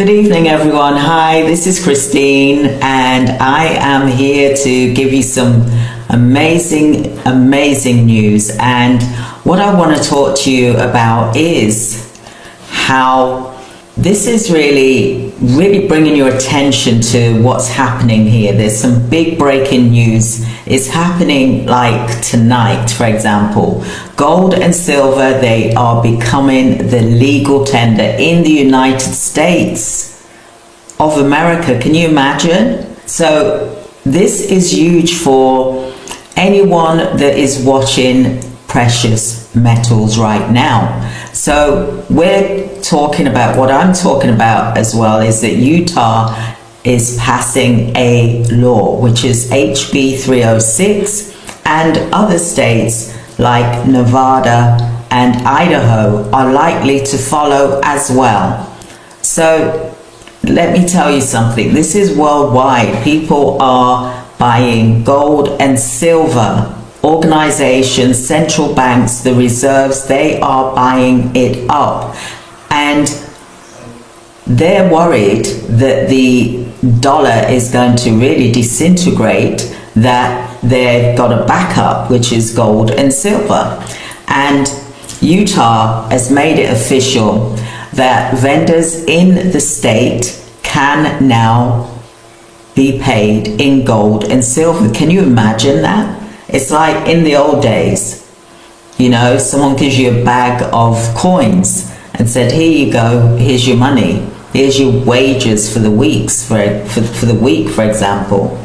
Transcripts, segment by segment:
Good evening, everyone. Hi, this is Christine, and I am here to give you some amazing news. And what I want to talk to you about is how this is really bringing your attention to what's happening here. There's some big breaking news. It's happening like tonight, for example. Gold and silver, they are becoming the legal tender in the United States of America. Can you imagine? So this is huge for anyone that is watching precious metals right now. So we're talking about, what I'm talking about as well, is that Utah is passing a law, which is HB 306, and other states like Nevada and Idaho are likely to follow as well. So let me tell you something, this is worldwide. People are buying gold and silver. Organizations, central banks, the reserves, they are buying it up. And they're worried that the dollar is going to really disintegrate, that they've got a backup, which is gold and silver. And Utah has made it official that vendors in the state can now be paid in gold and silver. Can you imagine that? It's like in the old days, you know, someone gives you a bag of coins and said, here you go, here's your money, here's your wages for the weeks, for the week, for example.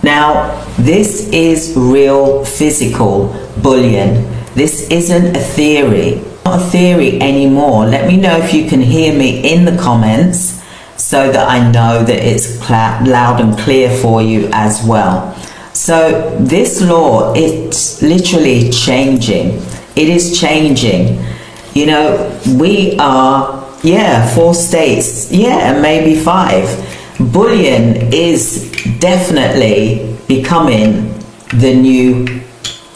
Now, this is real physical bullion. This isn't a theory, not a theory anymore. Let me know if you can hear me in the comments so that I know that it's loud and clear for you as well. So this law, it's literally changing. It is changing. You know, we are, 4 states, maybe 5. Bullion is definitely becoming the new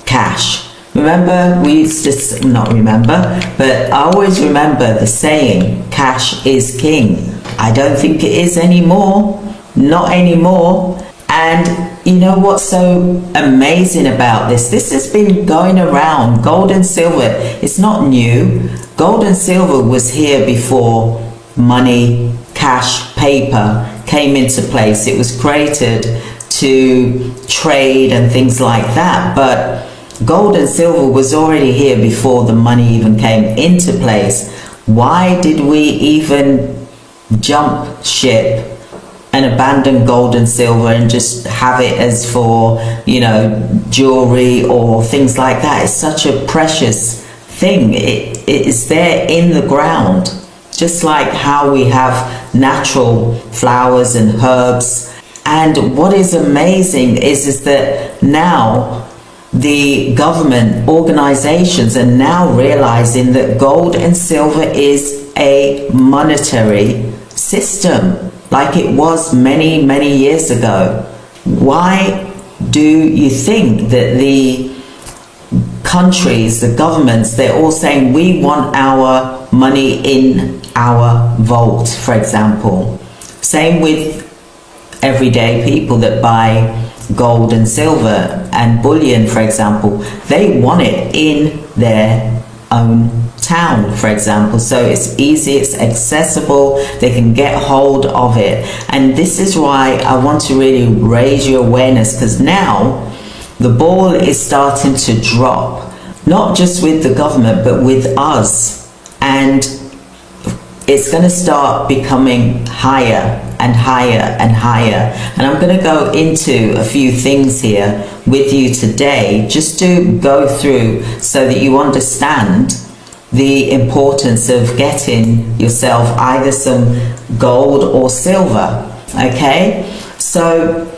cash. Remember, we used to, not remember, but I always remember the saying, cash is king. I don't think it is anymore, not anymore. And you know what's so amazing about this? This has been going around, gold and silver. It's not new. Gold and silver was here before money, cash, paper came into place. It was created to trade and things like that. But gold and silver was already here before the money even came into place. Why did we even jump ship and abandon gold and silver and just have it as for, you know, jewelry or things like that? It's such a precious thing. It is there in the ground, just like how we have natural flowers and herbs. And what is amazing is that now the government organizations are now realizing that gold and silver is a monetary system, like it was many years ago. Why do you think that the countries, the governments, they're all saying we want our money in our vault, for example? Same with everyday people that buy gold and silver and bullion, for example. They want it in their own town, for example, so it's easy, it's accessible, they can get hold of it. And this is why I want to really raise your awareness, because now the ball is starting to drop, not just with the government but with us, and it's going to start becoming higher and higher and higher. And I'm going to go into a few things here with you today, just to go through so that you understand the importance of getting yourself either some gold or silver. Okay, so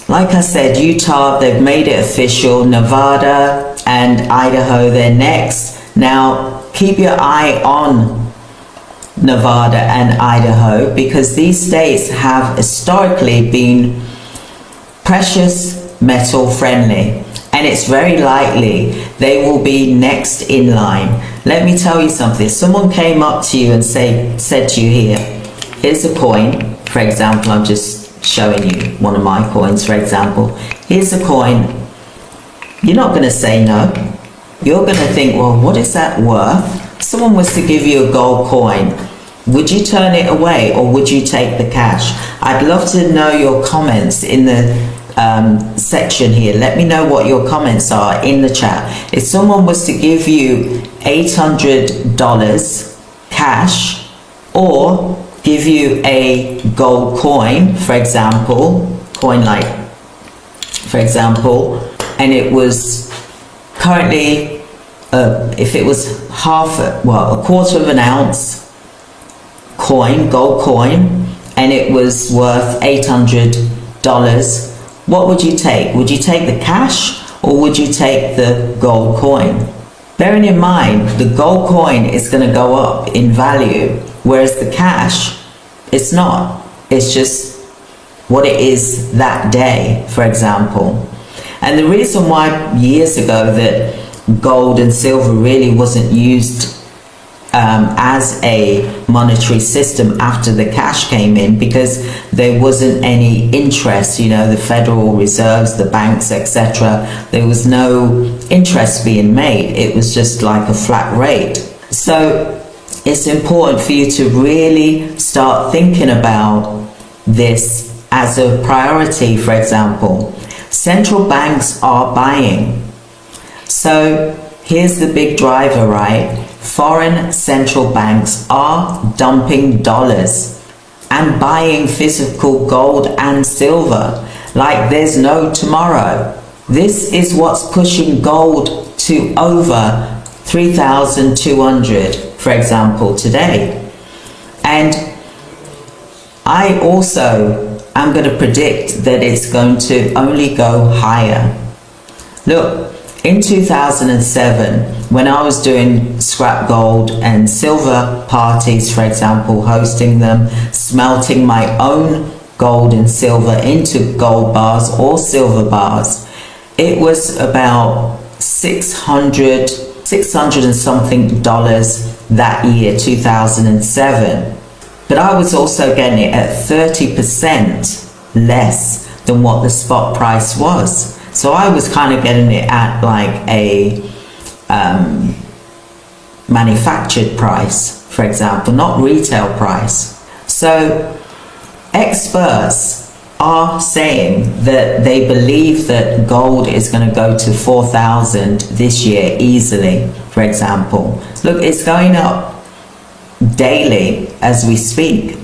like I said, Utah, they've made it official. Nevada and Idaho, they're next. Now keep your eye on Nevada and Idaho, because these states have historically been precious metal friendly, and it's very likely they will be next in line. Let me tell you something. Someone came up to you and said to you here, here's a coin, for example. I'm just showing you one of my coins, for example. Here's a coin. You're not going to say no. You're going to think, well, what is that worth? If someone was to give you a gold coin, would you turn it away or would you take the cash? I'd love to know your comments in the section here. Let me know what your comments are in the chat. If someone was to give you $800 cash or give you a gold coin, for example, and it was currently, if it was a quarter of an ounce coin, gold coin, and it was worth $800, what would you take? Would you take the cash or would you take the gold coin? Bearing in mind, the gold coin is going to go up in value, whereas the cash, it's not. It's just what it is that day, for example. And the reason why years ago that gold and silver really wasn't used as a monetary system after the cash came in, because there wasn't any interest, the Federal Reserves, the banks, etc. There was no interest being made. It was just like a flat rate. So it's important for you to really start thinking about this as a priority. For example, central banks are buying. So here's the big driver, right? Foreign central banks are dumping dollars and buying physical gold and silver like there's no tomorrow. This is what's pushing gold to over 3,200, for example, today. And I also am going to predict that it's going to only go higher. Look, in 2007, when I was doing scrap gold and silver parties, for example, hosting them, smelting my own gold and silver into gold bars or silver bars, it was about 600 and something dollars that year, 2007. But I was also getting it at 30% less than what the spot price was. So I was kind of getting it at like a manufactured price, for example, not retail price. So experts are saying that they believe that gold is going to go to 4,000 this year easily, for example. Look, it's going up daily as we speak.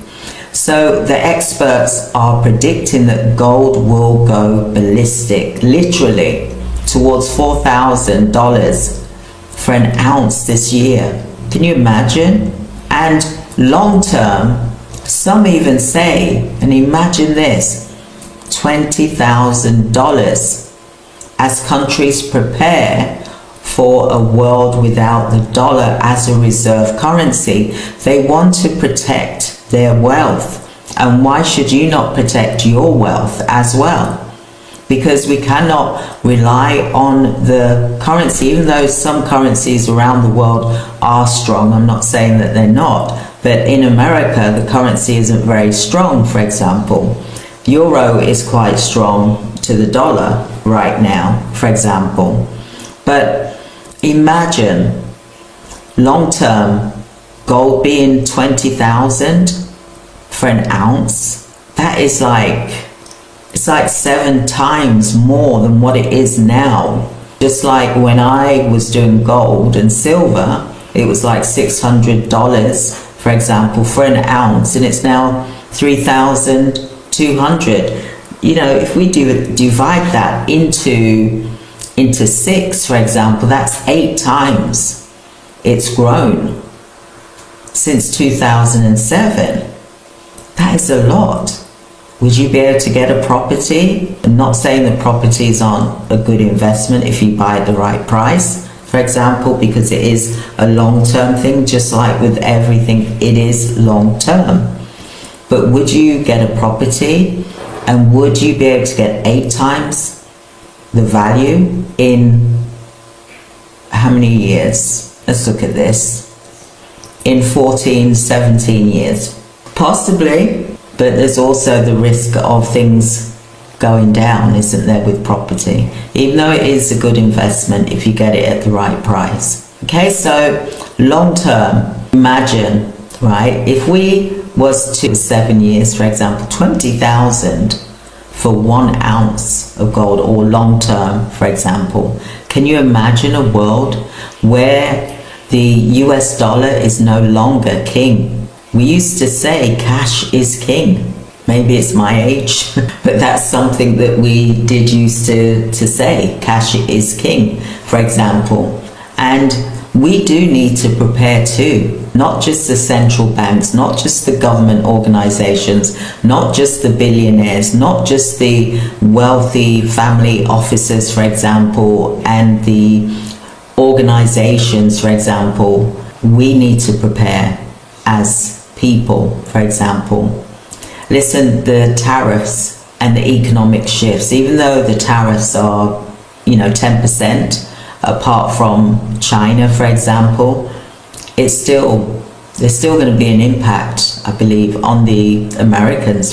So the experts are predicting that gold will go ballistic, literally towards $4,000 for an ounce this year. Can you imagine? And long term, some even say, and imagine this, $20,000 as countries prepare for a world without the dollar as a reserve currency. They want to protect their wealth. And why should you not protect your wealth as well? Because we cannot rely on the currency, even though some currencies around the world are strong. I'm not saying that they're not, but in America, the currency isn't very strong, for example. Euro is quite strong to the dollar right now, for example. But imagine long term gold being 20,000 for an ounce. That is it's like 7 times more than what it is now. Just like when I was doing gold and silver, it was like $600, for example, for an ounce, and it's now 3,200. If we divide that into 6, for example, that's 8 times it's grown since 2007. That is a lot. Would you be able to get a property? I'm not saying that properties aren't a good investment if you buy at the right price, for example, because it is a long-term thing, just like with everything, it is long-term. But would you get a property, and would you be able to get 8 times the value in how many years? Let's look at this. In 14, 17 years. Possibly, but there's also the risk of things going down, isn't there, with property? Even though it is a good investment if you get it at the right price. Okay, so long term, imagine, right, if we was to 7 years, for example, 20,000 for 1 ounce of gold, or long term, for example. Can you imagine a world where the US dollar is no longer king? We used to say cash is king. Maybe it's my age, but that's something that we did used to say. Cash is king, for example. And we do need to prepare too, not just the central banks, not just the government organizations, not just the billionaires, not just the wealthy family officers, for example, and the organizations, for example. We need to prepare as people, for example. Listen, the tariffs and the economic shifts, even though the tariffs are, 10%, apart from China, for example, there's still going to be an impact, I believe, on the Americans.